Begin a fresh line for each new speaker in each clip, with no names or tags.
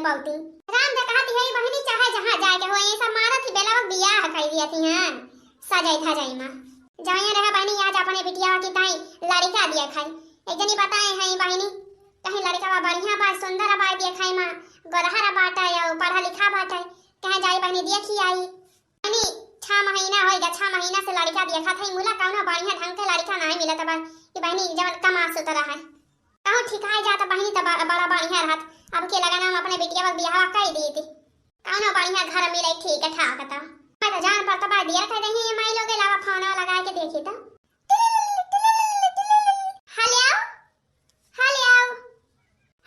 पौती राम दे कहती है बहनी चाहे जहां जाए के हो ये सब मारत ही बेला बियाह कई दिया थी हां सजाई था जाई मां जाया रहा बहनी आज अपने बिटिया की ताई लड़का दिया खाई एक जनी बताए हैं बहनी कहीं लड़का बढ़िया बा सुंदर बा दिया खाई मां गरहरा बाटा या पढ़ा लिखा बाटा कहां जाई बहनी देखी आई बहनी 6 महीना हो गया 6 महीना से लड़का दिया खा थई मुला कौनो बढ़िया ढंग के लड़का नहीं मिलत बा कि बहनी जवन कमा सुत रहा है कहूं ठिकाई जाता बहनी त बड़ा बढ़िया रहत अब के लगाना हम अपने बिटिया का बियाह कर दी थी कौनो बढ़िया घर मिले ठीक है ठाक था मैं तो जान पर तबा दिया कह रही है माई लोग अलावा फोन लगा के देखी तो हेलो हेलो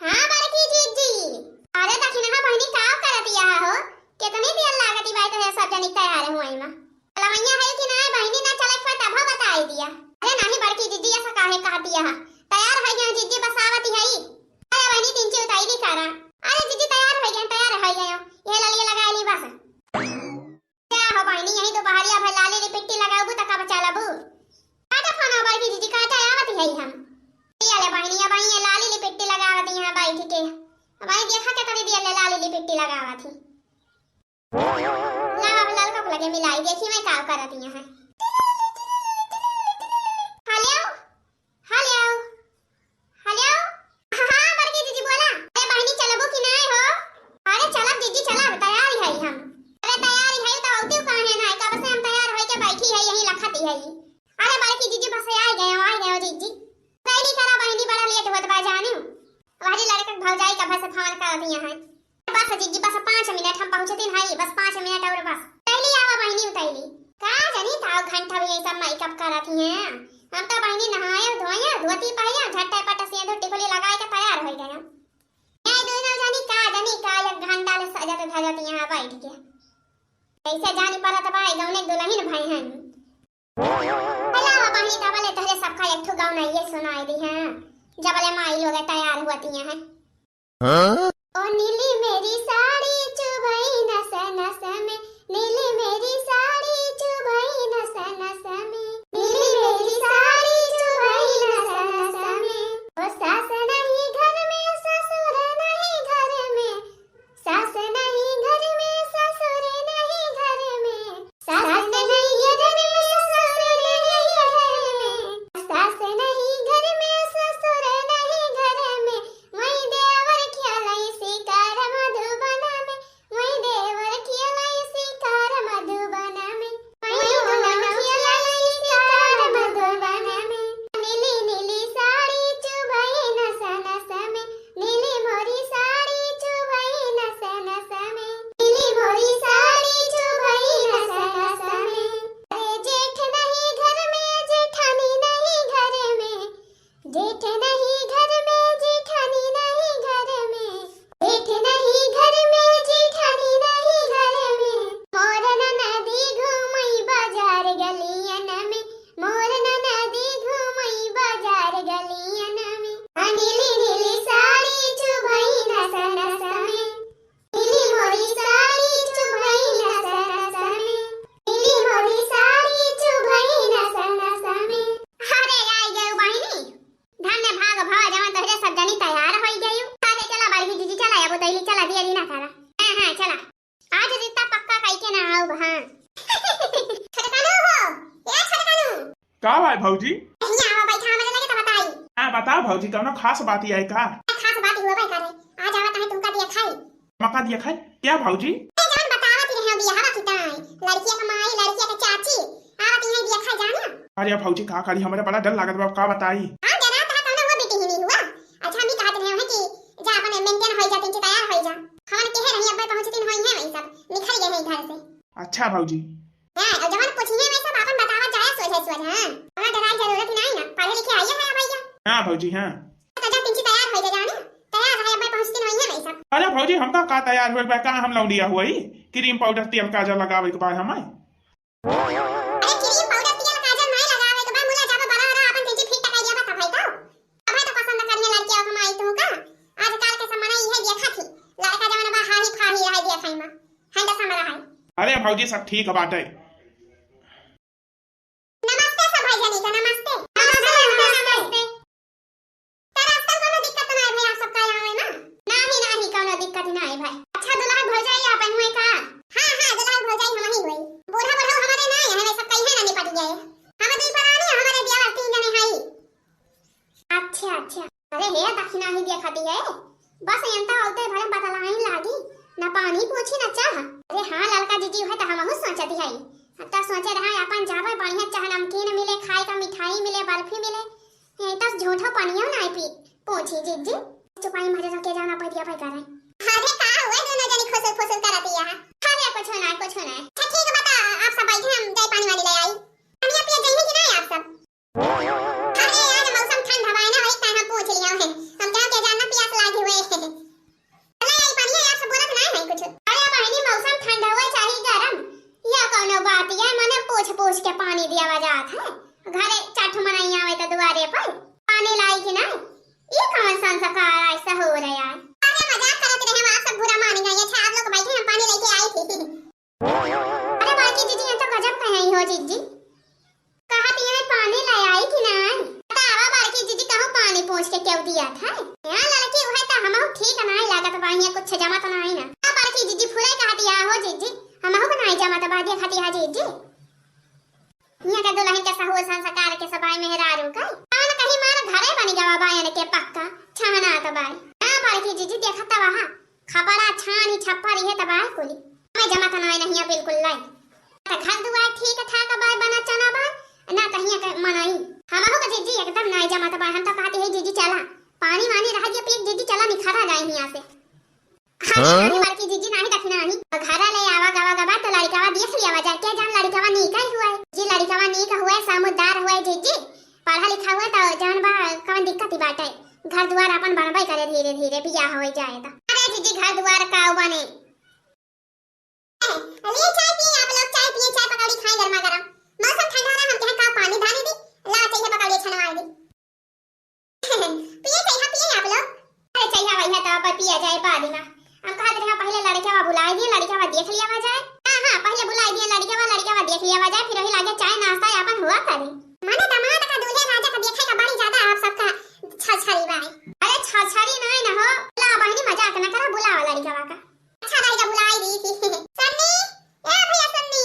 हां बड़की जीजी अरे देखी ना बहनी का करत या हो कितनी देर लागती भाई तो सब जनी तैयार हुई मां लमैया है कि ना बहनी ना चले पर तब बताई दिया अरे नहीं बड़की जीजी ऐसा काहे कह दिया तैयार है गया जीजी बस आवती है अरे बहनी तीन ची उताई दी सारा अरे जीजी तैयार हो गया ये ललिया लगा ली बस क्या हो बहनी यही तो बहरिया भई लाली री पिट्टी लगाबू त का बचा लबू काटा फोन बड़की जीजी काटा आवती है हम ये बहनी अब ये लाली री पिट्टी लगावती है बैठ के अब आई देखा के तरी दिया लाली री पिट्टी लगावती लावा लाल कप लगे मिलाई देखी मैं का करती है हेलो हेलो हेलो हां बड़की जीजी बोला अरे बहनी चलबो कि नहीं हो अरे चलब जीजी चलब तैयार है हम अरे तैयार है तो औते कहां है ना कब से हम तैयार होके बैठी है यही लखती है अरे बड़की जीजी बस आ गए जीजी पहली करा बहनी बड़ा लेट होत बा जाने वाली लड़का भौजाई का बस फोन कर दिया है बस जीजी बस 5 मिनट हम पहुंचते हैं बस 5 मिनट और बस पहली आवा बहनी उतैली का जानी ताऊ घंटा भी सब मेकअप करती हैं हम तो बहनी नहाए धोए धोती पाया झट्टा पटा से धोती खोली लगाए के तैयार हो गए नहीं दोनों जानी का एक घंटा ले सजत धजत यहां बैठ के कैसे जानी परत भाई गौने दुल्हन भाई हैं हेलो बहनी तबले तहरे सबका एक ठो गाना ये सुनाई दी है जबले माई लोग तैयार होती हैं हां ओ नीली मेरी साड़ी चुभई नस नस में नीली मेरी साड़ी चुभई नस नस में नीली मेरी साड़ी चुभई नस नस में ओ सास नहीं घर में ससुर नहीं घर में सास नहीं घर में ससुर नहीं घर में सास नहीं घर में ससुर नहीं घर में सास नहीं घर में ससुर नहीं घर में वही देवर खियालाई शिकार मधुबना में वही देवर खियालाई शिकार मधुबना में वही देवर खियालाई शिकार मधुबना में नीली नीली साड़ी चुभई नस नस में नीली मोरी साड़ी चुभई नस नस में नीली मोरी साड़ी चुभई नस नस में अरे जेठ नहीं घर में जेठानी नहीं घर में जेठ नहीं घर में जेठानी नहीं घर में जेठ नहीं घर में जेठानी नहीं घर में मोर नदी घूमई बाजार गलियन में मोर नदी घूमई बाजार गलियन में नीली नीली साड़ी चुभई नस नस में नीली मोरी साड़ी चुभई नस नस में नीली मोरी साड़ी चुभई नस नस में अरे आई गए बहनी धन्य भाग भा जवन तहरे सब जनी तैयार होई गयु अरे चला बड़की जीजी चला अब तैली चला दिया ना करा हां चला आज रिश्ता पक्का कई के ना आओ हां छटकानो हो ए छटकानो
का भाई भौजी
यहाँ आओ बैठा हमरे लगे तो बताई
हां बताओ भौजी कौनो खास बात आई का
खास बात हुआ भाई करे आज आवत है तुमका दिया खाई
मक्का दिया खाए क्या भौजी
जान बतावत रहे बियाह की ताई लड़की का माई लड़की का चाची आवत है दिया खाई जाना
अरे भौजी का करी हमरे बड़ा डर लागत बा का बताई
हां जना ता कौनो वो बेटी ही नहीं हुआ अच्छा हम भी कहते रहे हैं कि जा अपने मेंटेन हो जा तीन तैयार हो जा हमन के रही अब पहुंचती होई है वही सब निकल गए हैं घर से
अच्छा भौजी
हां और जवन पूछिए मैं सब अपन बतावत जाए सोझे हां हमरा डराई जरूरत नहीं ना पढ़े लिखे आइए है भैया
हां भौजी हां
तो जा तीन तैयार हो जा जाना तैयार है अब पहुंचती होई है वही सब
अरे भौजी हम का तैयार हुए बा का हम लौंडिया हुई क्रीम पाउडर तेल काजल लगावे के बाद हमें
अरे क्रीम पाउडर तेल काजल नहीं लगावे के बाद मुला जाबे बड़ा रहा अपन तेजी फिट टकाई दिया बता भाई तो अब तो पसंद करने लड़की और हमारी तो का आजकल के समय ये देखा थी लड़का जवन बा हाही फाही है दिया खाई में हंडा समरा है
अरे भौजी सब ठीक बाटे
नमस्ते सब भाई जानी का नमस्ते नमस्ते तेरा आजकल कोनो दिक्कत नहीं भैया सब का यहाँ है ना नहीं कोनो दिक्कत ना आई भाई। अच्छा दुल्हा भौजाई अपन हुए का? हां हां दुल्हा भौजाई हम ही हुई। बूढ़ा बूढ़ा हमारे ना है सब कहीं है ना निपट गए। हम दुई परानी हमारे बियाह 3 जने हई। अच्छा अच्छा अरे हे दक्षिणा ही दिया खाती है बस यंता होते भरे बतलाइन लागी ना पानी पूछी ना चाह। अरे हां लड़का जीजी है त हमहु सोचती हई त सोचे रहा अपन जावे बढ़िया चाह नमकीन मिले खाए का मिठाई मिले बर्फी मिले ए तस झूठा पानियो ना पी पूछी जीजी चुपाई मारे रखे जाना पड़िया भाई करे। अरे का हुए दोनों जनी खुश खुश करती है। अरे कुछ ना अच्छा ठीक बता आप सब बैठे हम जाई पानी वाली ले आई हम ये पिए जाइए कि नहीं आप सब? अरे यार मौसम ठंडा है ना वही कहना पूछ लिया है हम क्या जानना प्यास लागी हुए अरे आई पानी आप सब बोलत नहीं है कुछ। अरे बहनी मौसम ठंडा हुआ चाहे गरम या कोनो बात है मने पूछ के पानी दिया जात है घरे चाठ मनाई आवे तो दुआरे पर पानी लाई कि नहीं ये कौन संस्कार ऐसा हो रहा यार। अरे मजाक करते रहे आप सब बुरा मान गए। अच्छा आप लोग बैठे हम पानी लेके आई थी। अरे बाकी जीजी ये तो गजब कह रही हो जीजी कहा पिए पानी ले आई कि नहीं बतावा बाकी जीजी कहूं पानी पूछ के क्यों दिया था यहां लड़की है तो हमहु ठीक नहीं लागत बाहिया कुछ जमा तो नहीं ना बाकी जीजी फुले कहा दिया हो जीजी हमहु को नहीं जमा तो बादिया खाती है जीजी यहाँ के दुल्हन के सहु संस्कार के सबाई मेहरारू का कौन कहीं मार घरे बनी गवा बायन के पक्का छाना तबाई ना बाकी जीजी देखता वहां खपड़ा छानी छप्परी है तबाई कुली मैं जमा तो नहीं बिल्कुल लाई त घर दुआर ठीक था का बाय बना चना बाय ना कहीं के मनाई हमहु के जीजी एकदम नहीं जमा तो बाय हम तो कहते है जीजी चला पानी वानी रह गया पीक जीजी चला निखरा जाए यहां से। हां बाकी जीजी नहीं दखना नहीं घरा ले आवा गवा गवा तो लड़कावा देख लिया वजह क्या जान लड़कावा नी का हुआ है जी लड़कावा नी का हुआ है समझदार हुआ है जीजी पढ़ा लिखा हुआ तो जान बा कौन दिक्कत ही बात है घर द्वार अपन बनबे करे धीरे धीरे बियाह हो जाए तो। अरे जीजी घर द्वार का बने लिए चाय पिए आप लोग चाय पिए चाय पकौड़ी खाएं गरमा गरम मौसम ठंडा है हम कहे का पानी धाने दी ला चाहिए पकौड़ी छनवा दी पिए चाहिए आप लोग। अरे चाहिए वही है तो पर पिया जाए बाद में हम कहा थे पहले लड़का बुला दिए लड़का देख लिया वा जाए। हां हां पहले बुला दिए लड़का देख लिया वा जाए फिर वही लागे चाय नाश्ता अपन हुआ करे माने दामाद का दूल्हे राजा का देखे का बड़ी ज्यादा आप सबका छछड़ी बा। अरे छछड़ी नहीं ना हो ला बहनी मजाक न करो बुलावा लड़का का अच्छा रहेगा बुलाई दी थी सन्नी ए भैया सन्नी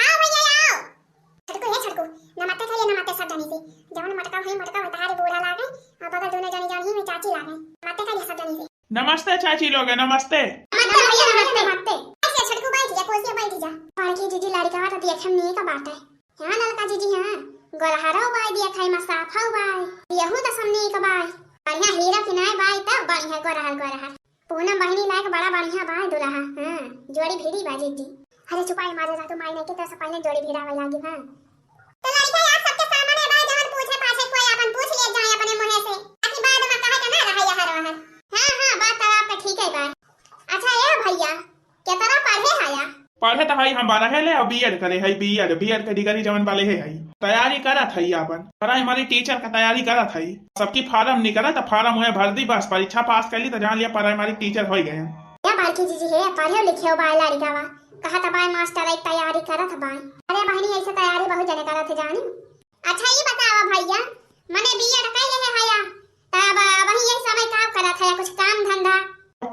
आओ भैया आओ छटको नमस्ते खाइए नमस्ते सब जानी से जवन मटका तारे बूढ़ा लागे और बगल दोनों जानी में चाची लागे नमस्ते खाइए सब जानी से।
नमस्ते चाची लोग नमस्ते
नमस्ते ऐसे छटको बैठ जा कोसी बैठ जा पार्टी जीजी लड़का तो देखम नहीं का बात है यहां लड़का जीजी हां गोरहरा बाय दिया खाई मसाफा बाय यहू तो समनी का बाय बढ़िया हीरा किनाय बाय त बढ़िया गोरहर पूनम बहिनी लायक बड़ा बढ़िया बाय दुल्हा हां जोड़ी भिड़ी बा जीजी। अरे चुपाई मारे जा तो मायने के तो सब पहले जोड़ी भिड़ा वाला लागी हां तो लड़का यार सबके सामने बा जहन पूछे पाछे कोई अपन पूछ ले जाए अपने मुंह से ताकि बाद में कहे के ना रहा हर हां बात तो आपका ठीक है बा। अच्छा ए भैया के तरह पढ़े आया
पढ़े तो भाई हम 12 है ले और बीएड करे है बीएड के डिग्री जवन वाले है तैयारी करा था अपन पर हमारी टीचर का तैयारी करा था सबकी फार्म नहीं करा तो फार्म हुए भर दी बस परीक्षा पास कर ली तो जान लिया पर हमारी टीचर हो गए
या बाकी जीजी है पढ़े लिखे हो बाय लड़कावा कहा था बाय मास्टर एक तैयारी करा था बाय। अरे बहनी ऐसे तैयारी बहुत जने करा थे जानी। अच्छा ये बतावा भैया मने बीएड कैले है हया तब वही ये समय काम करा था या कुछ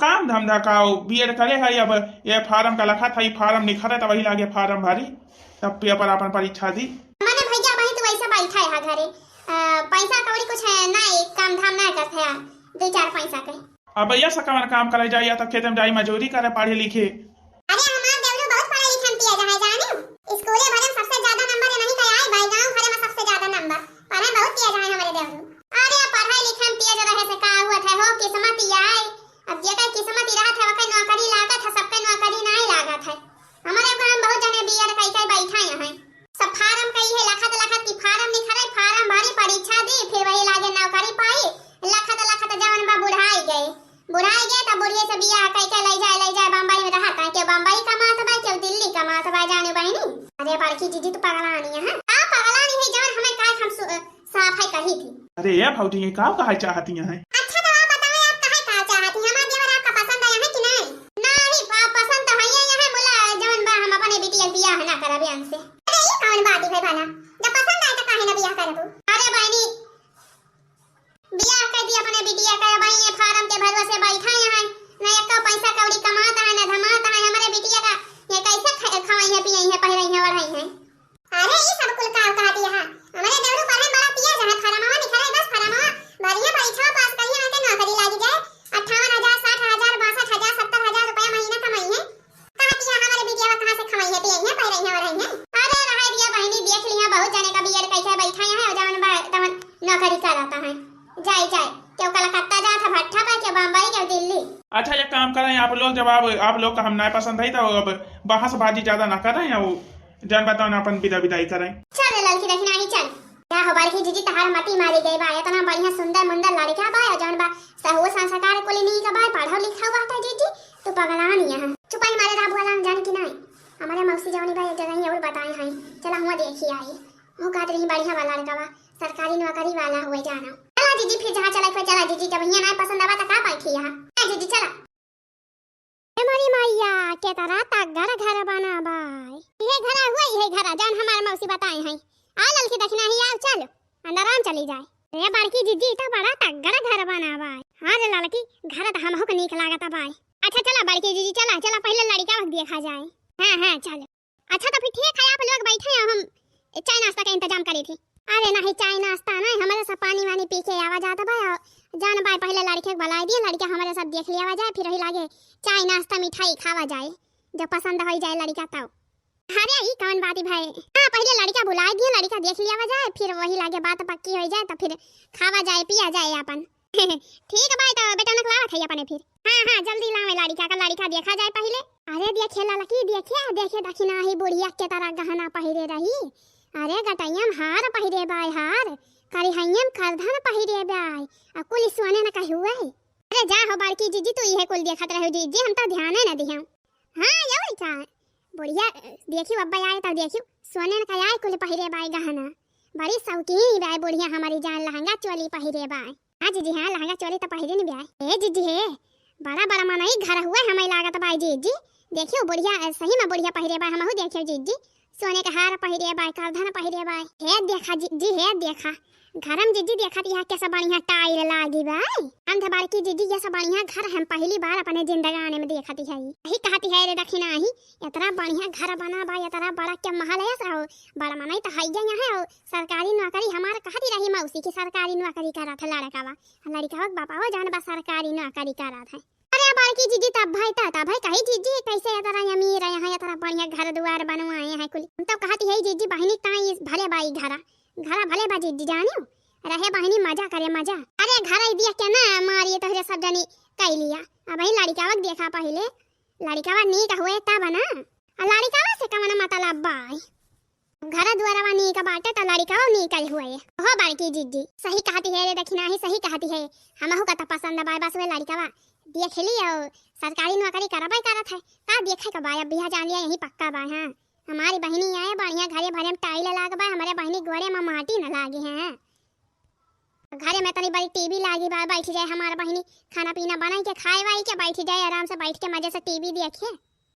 काम धंधा
का बीएड करे है अब ये फार्म का लखा था ये फार्म नहीं खरा तो वही लागे फार्म भरी तब पेपर अपन परीक्षा दी।
मने भैया वही तो वैसा बैठा है घरे पैसा कौड़ी कुछ है नहीं काम धाम ना करते हैं 2-4 पैसा के
अब भैया सकवन काम करे जाइए तो खेत में जाई मजदूरी करे पढ़े लिखे।
अरे हमार देवरो बहुत पढ़े लिखे पिया जाए जाने स्कूले भरे में सबसे ज्यादा नंबर नहीं का आए भाई गांव भरे में सबसे ज्यादा नंबर पढ़े बहुत पिया जाए हमारे देवरो। अरे पढ़े लिखे पिया जा रहे से का हुआ था हो किस्मत ही आए अब जेका किस्मत ही रहा था वके नौकरी लागत है सबके नौकरी नहीं लागत है हमारे गांव बहुत जने बीएड कई बैठा यहाँ सब फार्म कई है लखत की फार्म नहीं खरे फार्म भरी परीक्षा दी फिर वही लागे नौकरी पाई लखत जवन बा बुढ़ाई गए तब बुढ़िए से बियाह कई ले जाए बम्बई में रहा के बम्बई कमात बा के दिल्ली कमात बा जाने बहनी। अरे बड़की जीजी तो पगलानी है हां पगलानी है जान हमें काय हम साफ है कही थी।
अरे ये भौजी ये का कहा चाहती हैं?
अच्छा तो आप बताओ आप कहे का चाहती हैं हमारे देवर आपका पसंद आया है कि नहीं? नहीं पसंद तो है यहाँ बोला जवन बा हम अपने बिटिया बियाह ना करबे हमसे। अरे ये कौन बात है भला जब पसंद आए तो काहे ना बियाह करबो। अरे बहनी बियाह कर दी अपने बिटिया का भाई ये फार्म के भरोसे बैठा यहाँ ना एक पैसा कौड़ी कमाता है ना धमाता है हमारे बिटिया का ये कैसे खवाई है पियई है पहिरई है ओढ़ई है। अरे ये सब कुल का कहती है हमारे देवरू पढ़े बड़ा पिया जहां फरामावा निखरे 10 फरामावा बढ़िया परीक्षा पास करी है तो नौकरी लागी जाए 58,000 60,000 62,000 70,000 रुपया महीना कमाई है। कहती है हमारे बिटिया कहां से खवाई है पियई है पहिरई है ओढ़ई है। अरे रहा दिया बहनी देख लिया बहुत जने का बीएड कैसे बैठा है और जवन तवन नौकरी कराता है जाए जाए क्यों कलकत्ता जा था भट्ठा पे क्यों बम्बई क्यों दिल्ली।
अच्छा एक काम करें आप लोग, जब आप लोग का हम ना पसंद है तो अब बहसबाजी ज्यादा ना करें या वो जान बताओ ना अपन विदाई करें।
चल लड़की देखना ही चल क्या हो बालकी जीजी तहार मती मारी गई बा इतना बढ़िया सुंदर मुंदर लड़का बा और जौन बा सहु संस्कार कोली नहीं का बा पढ़ा लिखा हुआ था जीजी तू पगला नहीं है चुपाई मारे राब वाला जान की नहीं हमारे मौसी जौनी बा एक जगह ही और बताए हैं चला हुआ देखी आई वो कहत रही बढ़िया वाला लड़का बा सरकारी नौकरी वाला हुए जाना। चला जीजी फिर जहां चला फिर चला जीजी जब यहाँ नहीं पसंद आवा तो का बैठी यहां जीजी चला। हमारी मैया के तरह तगड़ा घर बना बाई ये घर हुआ ये घर जान हमारे मौसी बताए हैं आ लड़की देखना ही आओ चलो अंदर आम चली जाए रे बड़की जीजी तो बड़ा तगड़ा घर बना बाई। हां रे लड़की घर तो हमहु को नीक लागत बाई। अच्छा चला बड़की जीजी चला चला पहले लड़का वक्त देखा जाए। हां चलो अच्छा तो फिर ठीक है आप लोग बैठे हैं हम चाय नाश्ता का इंतजाम करी थी। अरे नहीं चाय नाश्ता नहीं हमारे सब पानी वानी पी के आवा जाता भाई जान भाई पहले लड़के को बुला दिए लड़का हमारे सब देख लिया जाए फिर वही लागे चाय नाश्ता मिठाई खावा जाए जब पसंद हो जाए लड़का तब। अरे ही कौन बात है भाई हाँ पहले लड़का बुला दिए लड़का देख लिया जाए फिर वही लागे बात पक्की हो जाए तो फिर खावा जाए पिया जाए अपन ठीक है भाई तो बेटा ने खिलावा था अपने फिर हाँ जल्दी लावे लड़का का लड़का देखा जाए पहले। अरे देखे लड़की देखे दखिना ही बुढ़िया के तरह गहना पहिरे रही अरे गटैयम हार पहिरे बाय हार करी हयम करधन पहिरे बाय आ कुल सोने न कहि हुए। अरे जा हो बड़की जीजी तू इहे कुल देखत रहो जीजी हम तो ध्यान न दिहम। हां यही का बढ़िया देखियो अब्बा आए तो देखियो सोने न कहि कुल पहिरे बाय गहना बड़ी शौकीन बाय बुढ़िया हमारी जान लहंगा चोली पहिरे बाय। हां जीजी हां लहंगा चोली तो पहिरे न बाय ए जीजी हे बड़ा मनई घर हुए हमें लागत बाय जीजी देखियो बुढ़िया सही में बुढ़िया पहिरे बाय हमहु देखियो जीजी सोने का हार पहिरे बाय करधन पहिरे बाय हे देखा जी हे देखा घरम जीजी देखा यहाँ कैसा बढ़िया टाइल लागी बाय हम तो बारकी जीजी जैसा बढ़िया घर हम पहली बार अपने जिंदगानी में देखती है यही कहती है रे दखिना ही इतना बढ़िया घर बना बाय इतना बड़ा क्या महल है रहो बड़ा मनाई तो है यहाँ है सरकारी नौकरी हमारे कहती रही मौसी की सरकारी नौकरी करा था लड़का बापा हो जान बा सरकारी नौकरी करा था। अरे बालकी जीजी तब भाई कही जीजी कैसे इतना अमीर है यहाँ इतना बढ़िया घर द्वार बनवाए हैं कुल हम तो कहती है जीजी बहनी ताई भले बाई घर भले बा जीजी जानियो रहे बहनी मजा करे मजा। अरे घर दिया क्या ना मारिए तो सब जनी कह लिया अब वही लड़का वक्त देखा पहले लड़का नीक हुए तब ना लड़का से कमन मतलब बाई घर द्वारा नीक बाटे तो लड़का नीक हुए हो बालकी जीजी सही कहती है रे दखिना ही सही कहती है हमहु का तो पसंद बाय बस वे लड़का देख ली और सरकारी नौकरी करबे करत है का देखे का बाय बिहा जान लिया यही पक्का बा। हां हमारी बहनी आए बढ़िया घरे भरे में टाइल लाग बा हमारे बहनी गोरे में माटी न लागी है घरे में तनी बड़ी टीवी लागी बा बैठ जाए हमारा बहनी खाना पीना बनाई के खाए वाई के बैठ जाए आराम से बैठ के मजे से टीवी देखे।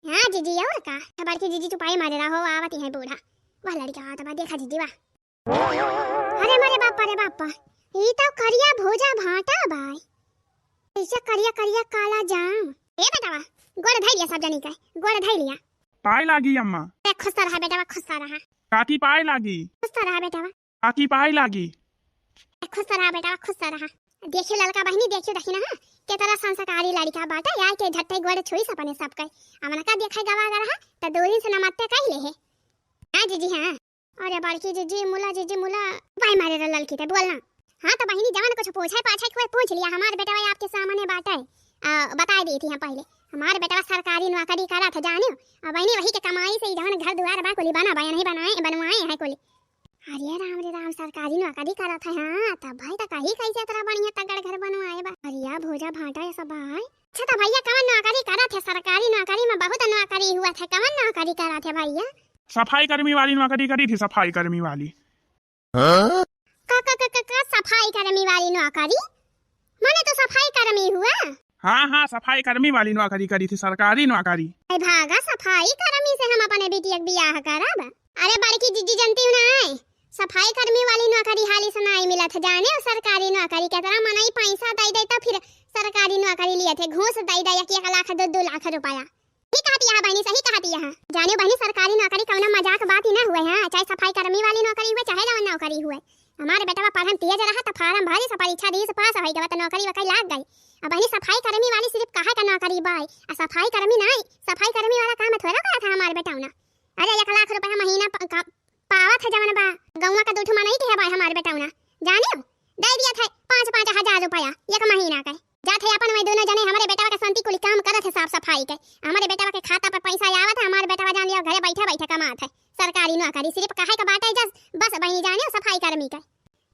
हां जीजी और का बड़की जीजी चुपाई मारे रहो आवती है बूढ़ा वह लड़का आता बा देखा जीजी वाह अरे मारे बापा ई तो करिया भोजा भाटा बाय ऐसे करिया काला जाम ए बेटा गोड़ धइ लिया सब जनी के गोड़ धइ लिया
पाई लागी अम्मा
खुश रहा बेटा खुश रहा
काकी पाई लागी
खुश रहा बेटा
काकी पाई लागी
खुश रहा बेटा खुश रहा। देखियो लड़का बहनी देखियो दखिना हां के तरह संस्कारी लड़का बाटा यार के झट्टे गोड़ छोई सपने सब के हमन का देखा गवा रहा त दो दिन से नमस्ते कह ले है। हां जीजी हां अरे बड़की जीजी मुला भाई मारे रे लड़की ते बोलना। हां तो बहनी जवान कुछ पूछे पाछे कोई पूछ लिया हमारे बेटा आपके सामने बात है बता दी थी हम पहले हमारे बेटा सरकारी नौकरी करा था जानियो और बहनी वही के कमाई से जवान घर द्वार बा कोली बना नहीं बनवाए है कोली। अरे राम सरकारी नौकरी करा था। हां तब भाई तो कहीं कैसे इतना बढ़िया तगड़ घर बनवाए बा अरिया भोजा भाटा ये सब भाई। अच्छा तो भैया कवन नौकरी करा थे सरकारी नौकरी में बहुत नौकरी हुआ था कवन नौकरी करा थे भैया
सफाई कर्मी वाली नौकरी करी थी सफाई कर्मी वाली
सफाई कर्मी वाली नौकरी माने तो सफाई कर्मी हुआ।
हाँ सफाई कर्मी वाली नौकरी करी थी सरकारी नौकरी
भागा सफाई कर्मी से हम अपने बेटी के बियाह करब। अरे बड़की जीजी जानती हूं ना सफाई कर्मी वाली नौकरी हाली से नहीं मिला था जाने सरकारी नौकरी के तरह मनाई पैसा दे तो फिर सरकारी सरकारी नौकरी लिए थे घूस दई दई 1 लाख 2 लाख रुपया। ठीक कहती है बहनी, सही कहती है। जाने बहनी सरकारी नौकरी कौन मजाक बात ही ना हुए हैं, चाहे सफाई कर्मी वाली नौकरी हुए चाहे जवन नौकरी हुए। हमारे बेटा पढ़न तेज रहा तो फार्म भरी से परीक्षा दी से पास हो गई तो नौकरी वकई लाग गई। अब बहनी सफाई कर्मी वाली सिर्फ कहा का नौकरी बाई, सफाई कर्मी नहीं, सफाई कर्मी वाला काम थोड़ा करा था हमारे बेटा ना। अरे 1 लाख रुपया महीना पावा था जवन बा गौवा का दूठमा नहीं थे भाई हमारे बेटा ना, जानियो दे दिया था 5-5 हजार रुपया 1 महीना का। जाते अपन में दोनों जने हमारे बेटा का संती कुल काम करत है साफ सफाई के। हमारे बेटा के खाता पर पैसा आवत है, हमारे बेटा जान लियो घरे बैठे बैठे कमात है सरकारी नौकरी सिर्फ कहे का बाटे बस बहनी जानियो सफाई कर्मी के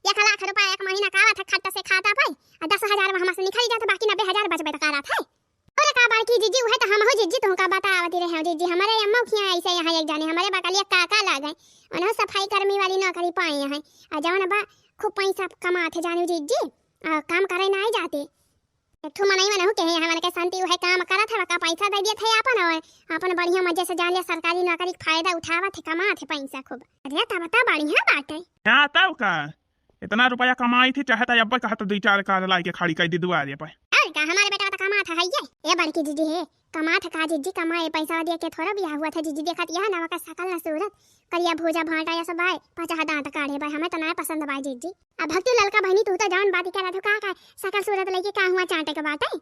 1 लाख रुपया 1 महीना का आवत है खट्टा से खाता पे 10,000 वहां से निकल जाते बाकी 90,000 बचबे करा था। और का बाकी जीजी है तो हम हो जीजी तो का बतावती रहे जीजी हमारे अम्मा खिया ऐसे यहाँ एक जाने हमारे बकलिया काका ला गए उन्हें सफाई कर्मी वाली नौकरी पाई है और जवन बा खूब पैसा कमाते जाने जीजी काम करे ना जाते ठो मनई मन हो के हमन के शांति है काम करत है का पैसा दे दिए थे अपन बढ़िया मजे से जान लिया सरकारी नौकरी का फायदा उठावत है कमात है पैसा खूब। अरे ता बता बढ़िया बात है।
हां तब का इतना रुपया कमाई थी चाहता अब कहत 2-4 कार लाई के खड़ी कर दी दुआरे पे।
और का हमारे बेटा तो कमात है ये बड़की जीजी है कमात का जीजी कमाए पैसा दे के थोड़ा बियाह हुआ था जीजी देखत यह ना का सकल ना सूरत करिया भोजा भाटा या सब भाई 5 दांत काढ़े भाई हमें तो ना पसंद भाई जीजी। अब भक्ति ललका बहनी तू तो जान बात करा तो का सकल सूरत लेके का हुआ चाटे के बात है।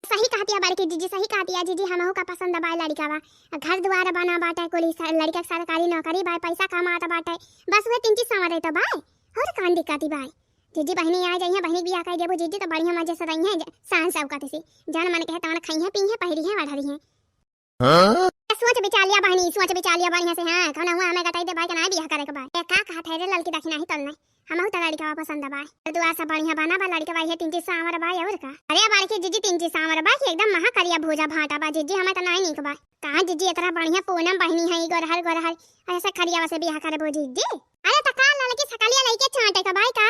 सही कहती है बड़की जीजी सही कहती है जीजी हमहु का पसंद बाय लड़का बा घर द्वार बना बाटे कोली लड़का सरकारी नौकरी बाय पैसा कमाता बाटे बस वे 3 चीज समझ तो भाई और कान दिक्कती भाई। जीजी बहनी आ जाइए बहनी बियाह कर देबो जीजी तो बढ़िया मजे से रही है शान सब कहते से जान मन के तवन खाई है पी है पहिरी है बढ़री है। हां सोच विचार लिया बहनी सोच विचार लिया बढ़िया से। हां कौन हुआ हमें गटाई दे भाई के ना बियाह करे के भाई का कहा थे रे लड़की देखी नहीं तलने हमहु तो लड़का पसंद भाई दुआ से बढ़िया बना बा लड़का भाई है 3 चीज सामर भाई और का। अरे बालकी जीजी 3 चीज सामर भाई एकदम महा करिया भोजा भाटा बा जीजी हमें तो नहीं निक बा कहां जीजी इतना बढ़िया पूनम बहनी है गोरहर ऐसा करिया से बियाह करे बो जीजी। अरे त का लड़की सकलिया लइके चाटे का भाई का।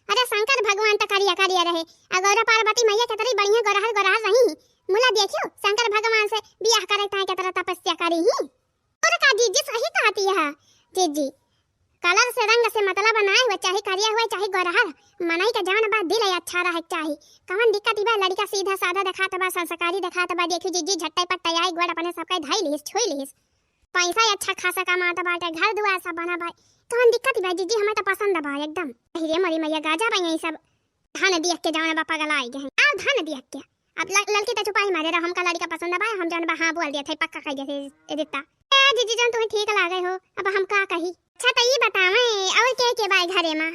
अरे शंकर भगवान तो करिया रहे अगर पार्वती मैया के तरी बढ़िया गोरहर रही मुला देखियो शंकर भगवान से बियाह करे ताए के तरह तपस्या करी ही। और का जीजी सही कहती है जीजी कलर से रंग से मतलब बनाए हुए चाहे करिया हुआ चाहे गोरहर मनाई का जान बात दिल अच्छा रहे चाहे कवन दिक्कत बा लड़का सीधा साधा दिखात बा संस्कारी दिखात बा देखियो जीजी झट्टे पर तैयारी गोड़ अपने सबका धाई लिस छोई लिस पैसा अच्छा खासा कमाता बाटे घर दुआर सब बना भाई कवन दिक्कत बा जीजी हमें तो पसंद बा एकदम। हिरे मरी मैया गाजा बा यही सब धान देख के जान बा पगला आई गए आ धान देख के अब लड़की तो छुपाई मारे रहा हमका लड़का पसंद बा हम जान बा हां बोल दिया थे पक्का कह दिया देता ए जीजी जान तुम्हें ठीक लागे हो अब हम का कही। अच्छा तो ये बतावे और के भाई घरे में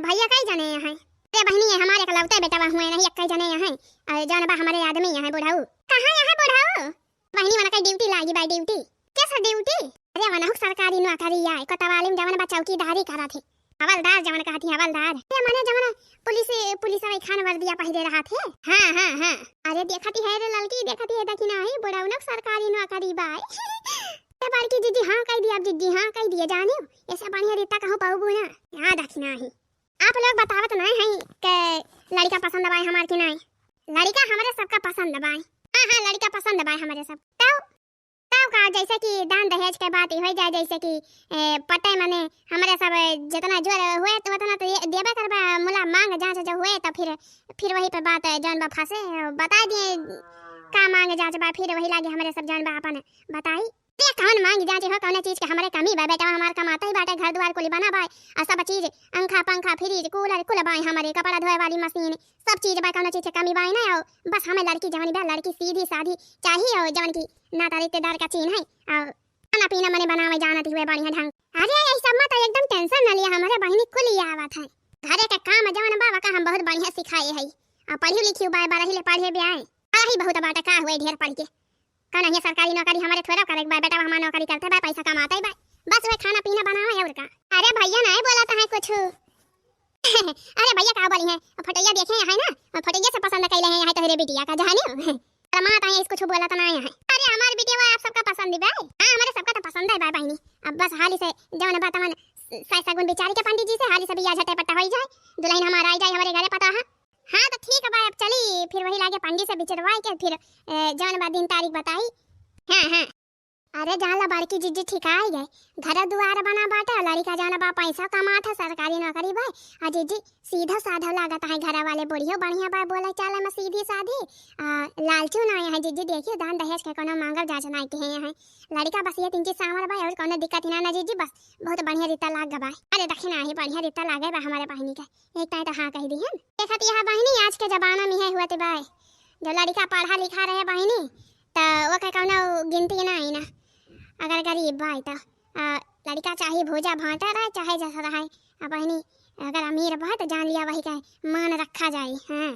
भैया कई जने हैं। अरे बहनी है हमारे कलौते बेटा हुए नहीं कई जने हैं और जान बा हमारे आदमी हैं बुढ़ाऊ कहां यहाँ बुढ़ाऊ बहनी मन का ड्यूटी लागी बाई ड्यूटी कैसा ड्यूटी। अरे वनहु सरकारी नौकरी आए कोतवाली में जवन बा चौकीदारी करा थे हवलदार जवन कहती हवलदार ये माने जवन पुलिस वाले खान वर्दिया पहिरे रहा थे। हां अरे देखती है रे लड़की देखती है देखी नहीं बुढ़ाऊ न सरकारी नौकरी बाई बालकी जीजी हां कह दिया जीजी हां कह दिया जानियो ऐसा बढ़िया रीता कहूं पाऊबू ना याद रखना ही। आप लोग बतावत नहीं है कि लड़का पसंद बाई हमार की नहीं लड़का हमारे सबका पसंद बाई। हां लड़का पसंद बाई हमारे सब तब का जैसे कि दान दहेज के बात हो जाए जैसे कि पटे मने हमारे सब जितना जोर हुए तो उतना तो देबे करबा मुला मांग जांच जो हुए तो फिर वही पे बात जान बा फंसे बता दिए का मांग जांच बा फिर वही लागे हमारे सब जान बा अपन बताई कौन मांग जांच हो कौन चीज के हमारे कमी बा बेटा हमार कमाता ही बाटे घर द्वार को बना बाय और सब चीज अंखा पंखा फ्रिज कूलर कुल बाय हमारे कपड़ा धोए वाली मशीन सब चीज बा कौन चीज के कमी बाय ना बस हमें लड़की जवानी बा लड़की सीधी साधी चाहिए और जवन की नाता रिश्तेदार का चीन है और खाना पीना मने बनावे जानत हुए बढ़िया ढंग। अरे ये सब में तो एकदम टेंशन न लिया हमारे बहनी कुल आवत है घरे के काम जवन बाबा का हम बहुत बढ़िया सिखाए है और पढ़ी लिखी बाय बारह ले पढ़े भी आए ही बहुत बात का हुए ढेर पढ़ के कौन है सरकारी नौकरी हमारे थोड़ा करे बा बेटा हमारा नौकरी करते बा पैसा कमाता ही बा बस वे खाना पीना बनावे और का। अरे भैया नहीं बोलाता है कुछ अरे भैया का बोली है फटैया देखे है ना फटैया से पसंद कैले हैं है तो रे बिटिया का जानियो माता है इसको बोला तो नहीं है। अरे हमारी बिटिया आप सबका पसंद है भाई हां हमारे सबका तो पसंद है भाई बहनी अब बस हाली से जवन बातवन सैसा गुण बिचारी के पंडित जी से हाली से बियाह झटे पट्टा हो जाए दुल्हन हमारा आ जाए हमारे घरे पता है। हाँ तो ठीक है भाई अब चली फिर वही लागे पंडित से बिचरवाई के फिर जवन बा दिन तारीख बताई। हाँ अरे जाला बड़की जीजी ठिकाई गए, घर दुआर बना बाटे, लड़का जाना बा पैसा कमात है, सरकारी नौकरी भाई। आ जीजी सीधा साधा लागत है, घर वाले बुढ़ियो बढ़िया बा, बोले चल मैं सीधी साधी लालचू ना है जीजी। देखियो दान दहेज के कोनो मांगब जांच ना के है, लड़का बस ये 3 चीज सामर बा और कोनो दिक्कत ना जीजी, बस बहुत बढ़िया रिश्ता लाग गबा। अरे दक्षिणा ही बढ़िया रिश्ता लागे बा हमारे बहनी का, एक टाइम तो हाँ कह दी है। देखत यह बहनी आज के जमाना में है हुआ बा, जो लड़का पढ़ा लिखा रहे बहनी तो वो के कोनो गिनती ना आई ना। अगर गरीब भाई तो लड़का चाहे भोजा भाटा रहे चाहे जैसा रहे, बहनी अगर अमीर भाई तो जान लिया वही का मान रखा जाए। हाँ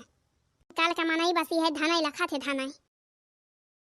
कल का मनाई बसी है धनाई लखा थे धनाई।